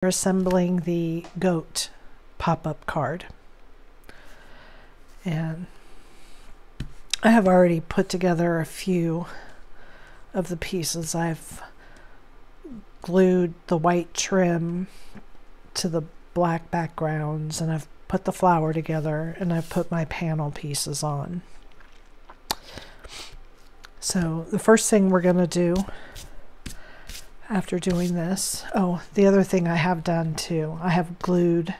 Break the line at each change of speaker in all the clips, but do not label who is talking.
assembling the goat pop-up card. And I have already put together a few of the pieces. I've glued the white trim to the black backgrounds, and I've put the flower together, and I've put my panel pieces on. So the first thing we're going to do after doing this, oh, the other thing I have done too, I have glued,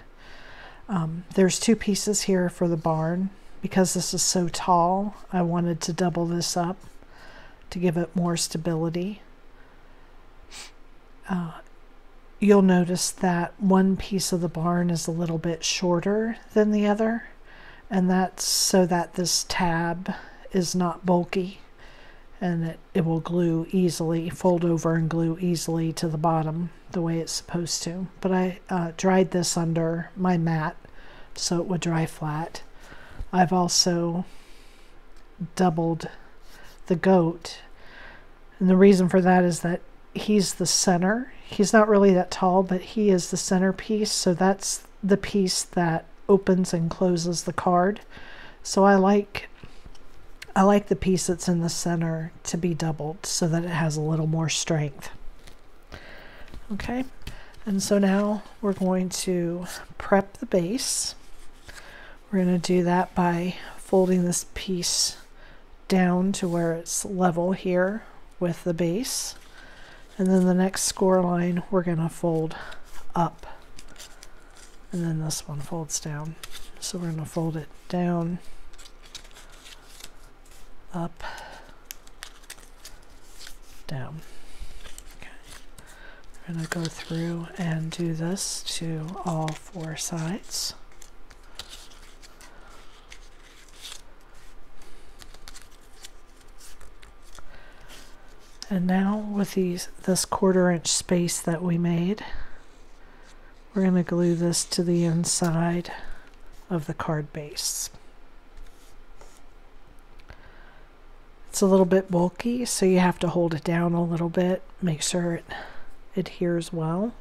there's two pieces here for the barn. Because this is so tall, I wanted to double this up to give it more stability. You'll notice that one piece of the barn is a little bit shorter than the other, and that's so that this tab is not bulky, and it will glue easily, fold over and glue easily to the bottom the way it's supposed to. But I dried this under my mat so it would dry flat. I've also doubled the goat, and the reason for that is that he's the center. He's not really that tall, but he is the centerpiece, so that's the piece that opens and closes the card. So I like the piece that's in the center to be doubled so that it has a little more strength. Okay, and so now we're going to prep the base. We're going to do that by folding this piece down to where it's level here with the base. And then the next score line we're going to fold up. And then this one folds down. So we're going to fold it down, up, down. Okay. We're going to go through and do this to all four sides. And now with this 1/4 inch space that we made, we're going to glue this to the inside of the card base. It's a little bit bulky, so you have to hold it down a little bit, make sure it adheres well.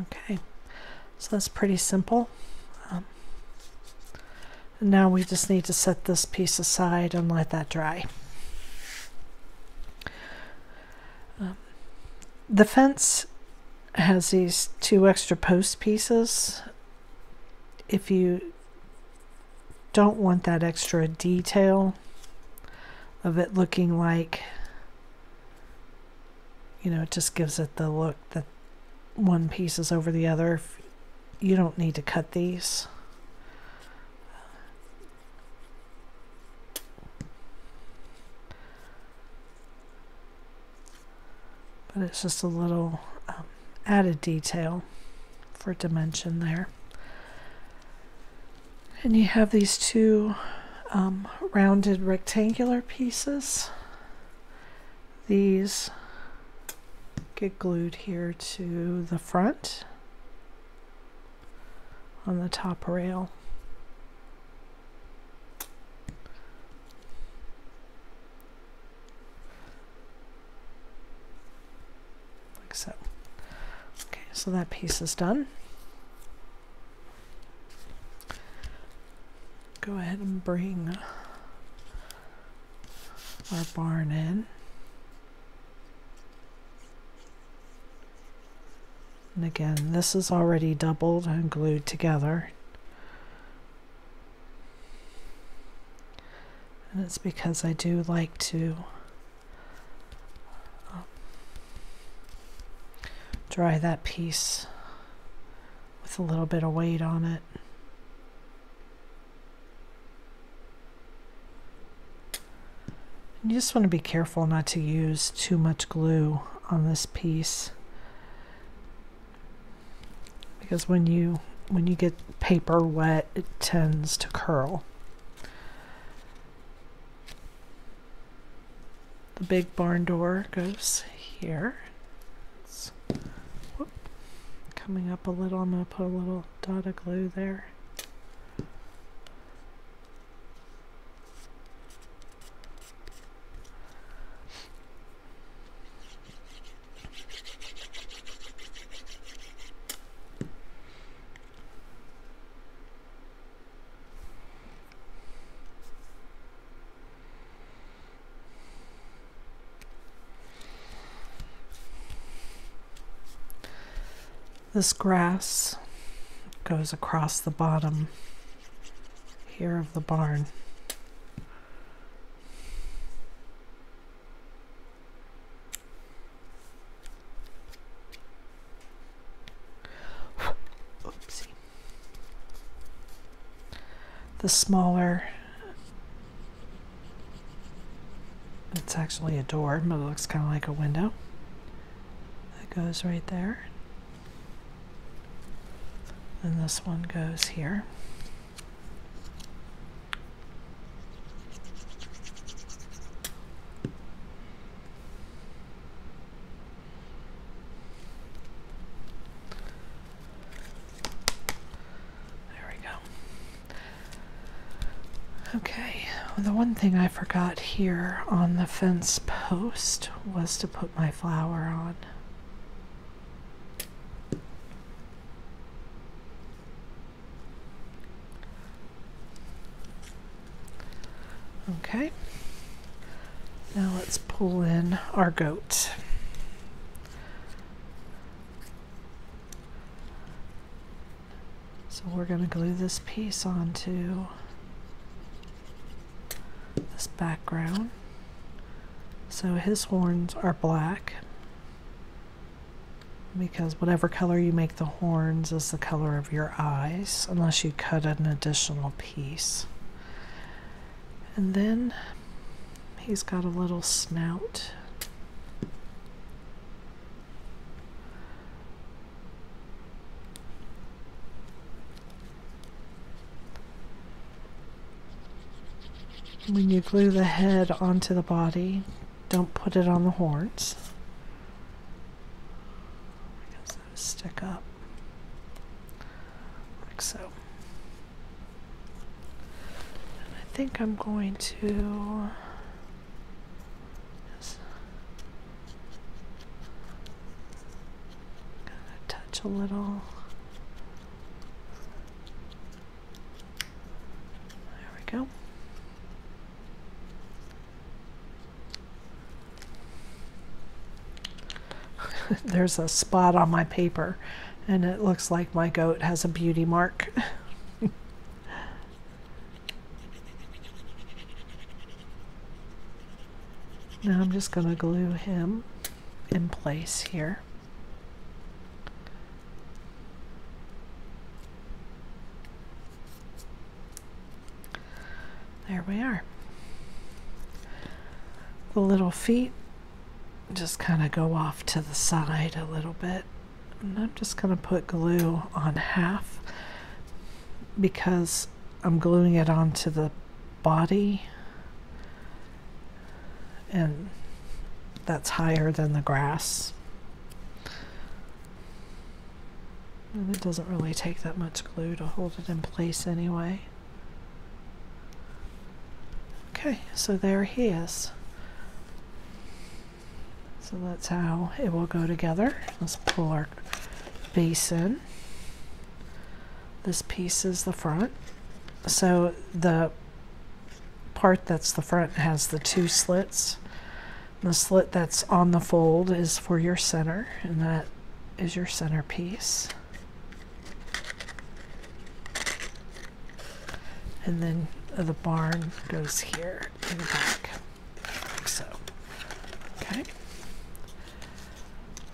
Okay, so that's pretty simple. And now we just need to set this piece aside and let that dry. The fence has these 2 extra post pieces. If you don't want that extra detail of it looking like, you know, it just gives it the look that one piece is over the other, you don't need to cut these. But it's just a little added detail for dimension there. And you have these 2 rounded rectangular pieces. These get glued here to the front on the top rail. Like so. Okay, so that piece is done. Go ahead and bring our barn in. And again, this is already doubled and glued together. And it's because I do like to dry that piece with a little bit of weight on it. You just want to be careful not to use too much glue on this piece, because when you get paper wet, it tends to curl. The big barn door goes here. It's, whoop, coming up a little. I'm going to put a little dot of glue there. This grass goes across the bottom here of the barn. Oopsie. The smaller, it's actually a door, but it looks kind of like a window. That goes right there. And this one goes here. There we go. Okay, well, the one thing I forgot here on the fence post was to put my flower on. Okay, now let's pull in our goat. So we're going to glue this piece onto this background. So his horns are black, because whatever color you make the horns is the color of your eyes, unless you cut an additional piece. And then he's got a little snout. When you glue the head onto the body, don't put it on the horns, because those stick up like so. I think I'm going to just touch a little. There we go. There's a spot on my paper, and it looks like my goat has a beauty mark. Now I'm just going to glue him in place here. There we are. The little feet just kind of go off to the side a little bit. And I'm just going to put glue on half, because I'm gluing it onto the body, and that's higher than the grass. And it doesn't really take that much glue to hold it in place anyway. Okay, so there he is. So that's how it will go together. Let's pull our base in. This piece is the front. So the part that's the front has the two slits. The slit that's on the fold is for your center, and that is your center piece. And then the barn goes here in the back, like so. Okay.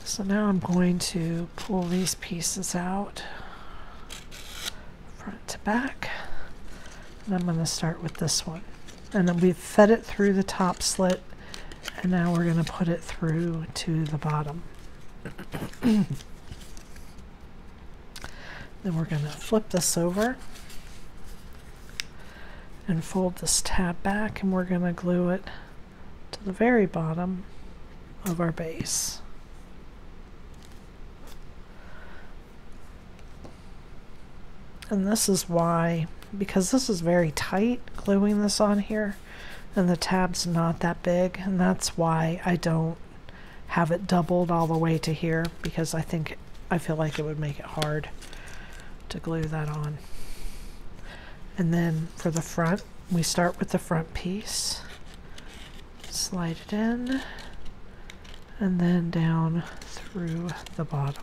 So now I'm going to pull these pieces out, front to back, and I'm going to start with this one. And then we've fed it through the top slit, and now we're going to put it through to the bottom. Then we're going to flip this over and fold this tab back, and we're going to glue it to the very bottom of our base. And this is why, because this is very tight, gluing this on here, and the tab's not that big, and that's why I don't have it doubled all the way to here, because I feel like it would make it hard to glue that on. And then for the front, we start with the front piece, slide it in, and then down through the bottom.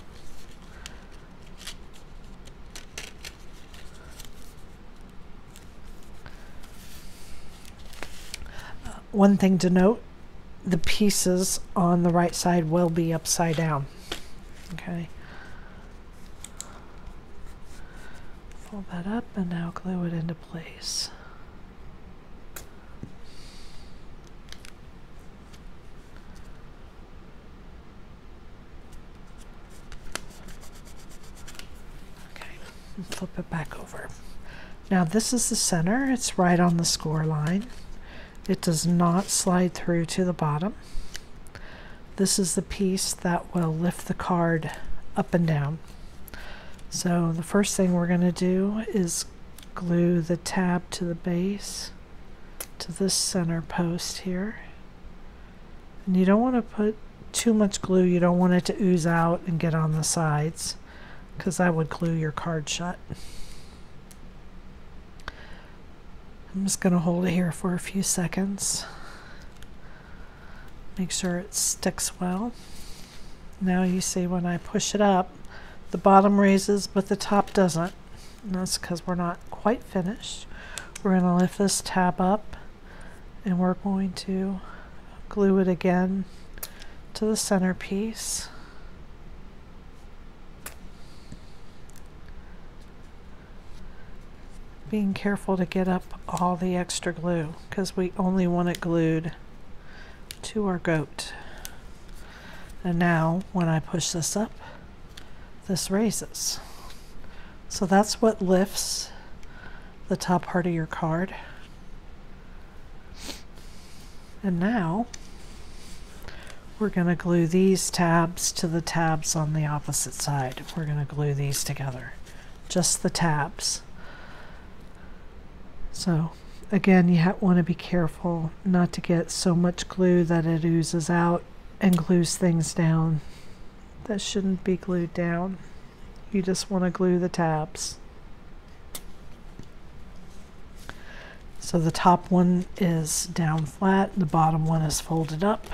One thing to note, the pieces on the right side will be upside down. Okay. Fold that up and now glue it into place. Okay, and flip it back over. Now this is the center, it's right on the score line. It does not slide through to the bottom. This is the piece that will lift the card up and down. So the first thing we're going to do is glue the tab to the base to this center post here. And you don't want to put too much glue. You don't want it to ooze out and get on the sides, because that would glue your card shut. I'm just going to hold it here for a few seconds. Make sure it sticks well. Now you see when I push it up, the bottom raises, but the top doesn't. And that's because we're not quite finished. We're going to lift this tab up, and we're going to glue it again to the center piece. Being careful to get up all the extra glue, because we only want it glued to our goat. And now when I push this up, this raises. So that's what lifts the top part of your card. And now we're going to glue these tabs to the tabs on the opposite side. We're going to glue these together, just the tabs. So again, you want to be careful not to get so much glue that it oozes out and glues things down that shouldn't be glued down. You just want to glue the tabs. So the top one is down flat, the bottom one is folded up.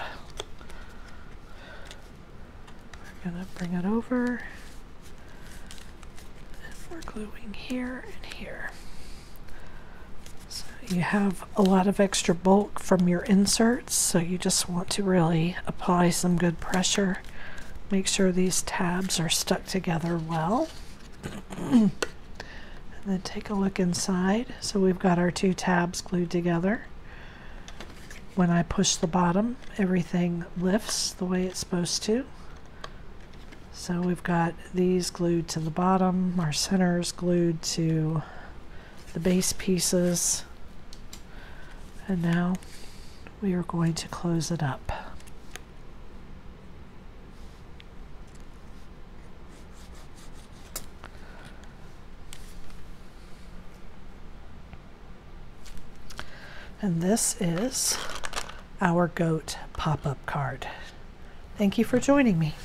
We're going to bring it over, and we're gluing here and here. You have a lot of extra bulk from your inserts, so you just want to really apply some good pressure. Make sure these tabs are stuck together well. And then take a look inside. So we've got our two tabs glued together. When I push the bottom, everything lifts the way it's supposed to. So we've got these glued to the bottom, our centers glued to the base pieces. And now we are going to close it up. And this is our goat pop-up card. Thank you for joining me.